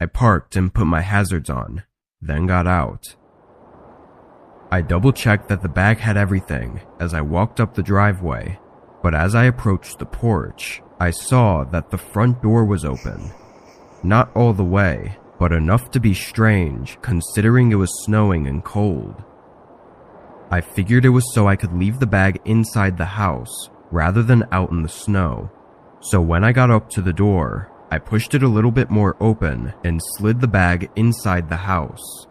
I parked and put my hazards on, then got out. I double-checked that the bag had everything as I walked up the driveway, but as I approached the porch, I saw that the front door was open. Not all the way, but enough to be strange considering it was snowing and cold. I figured it was so I could leave the bag inside the house rather than out in the snow. So when I got up to the door, I pushed it a little bit more open and slid the bag inside the house.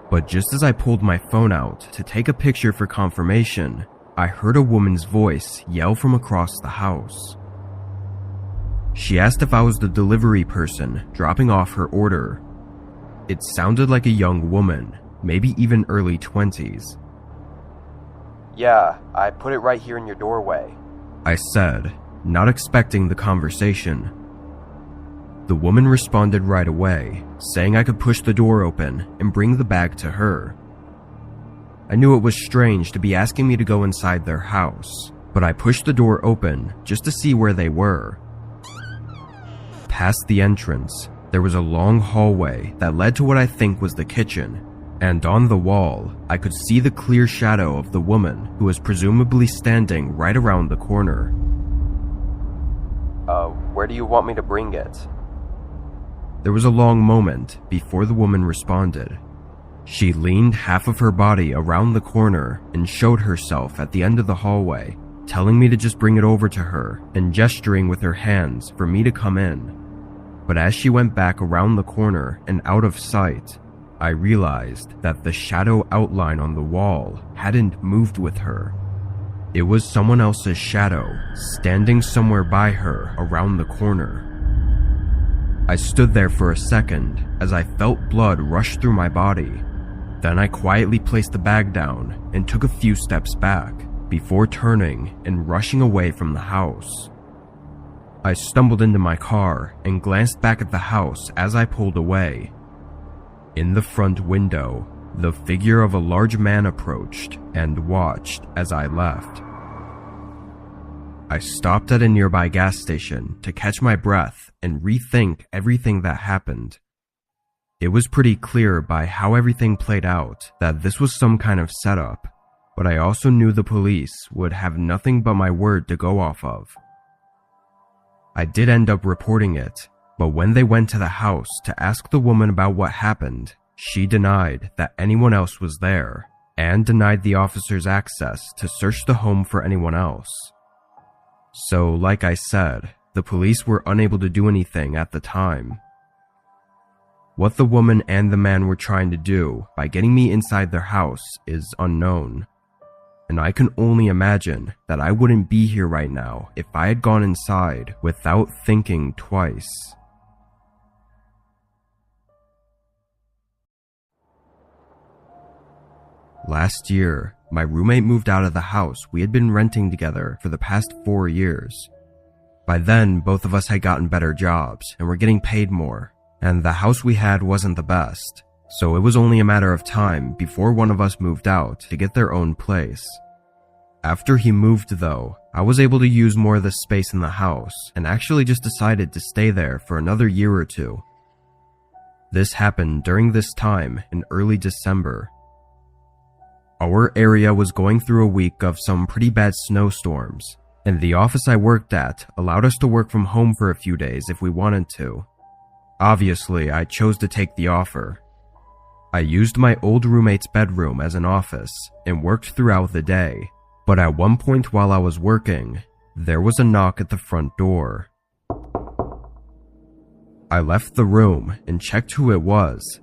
But just as I pulled my phone out to take a picture for confirmation, I heard a woman's voice yell from across the house. She asked if I was the delivery person dropping off her order. It sounded like a young woman, maybe even early 20s. "Yeah, I put it right here in your doorway," I said, not expecting the conversation. The woman responded right away, saying I could push the door open and bring the bag to her. I knew it was strange to be asking me to go inside their house, but I pushed the door open just to see where they were. Past the entrance, there was a long hallway that led to what I think was the kitchen, and on the wall, I could see the clear shadow of the woman who was presumably standing right around the corner. Where do you want me to bring it?" There was a long moment before the woman responded. She leaned half of her body around the corner and showed herself at the end of the hallway, telling me to just bring it over to her and gesturing with her hands for me to come in. But as she went back around the corner and out of sight, I realized that the shadow outline on the wall hadn't moved with her. It was someone else's shadow standing somewhere by her around the corner. I stood there for a second as I felt blood rush through my body. Then I quietly placed the bag down and took a few steps back before turning and rushing away from the house. I stumbled into my car and glanced back at the house as I pulled away. In the front window, the figure of a large man approached and watched as I left. I stopped at a nearby gas station to catch my breath and rethink everything that happened. It was pretty clear by how everything played out that this was some kind of setup, but I also knew the police would have nothing but my word to go off of. I did end up reporting it, but when they went to the house to ask the woman about what happened, she denied that anyone else was there and denied the officers access to search the home for anyone else. So, like I said, the police were unable to do anything at the time. What the woman and the man were trying to do by getting me inside their house is unknown, and I can only imagine that I wouldn't be here right now if I had gone inside without thinking twice. Last year, my roommate moved out of the house we had been renting together for the past 4 years. By then, both of us had gotten better jobs and were getting paid more, and the house we had wasn't the best, so it was only a matter of time before one of us moved out to get their own place. After he moved though, I was able to use more of the space in the house and actually just decided to stay there for another year or two. This happened during this time in early December. Our area was going through a week of some pretty bad snowstorms, and the office I worked at allowed us to work from home for a few days if we wanted to. Obviously, I chose to take the offer. I used my old roommate's bedroom as an office and worked throughout the day, but at one point while I was working, there was a knock at the front door. I left the room and checked who it was,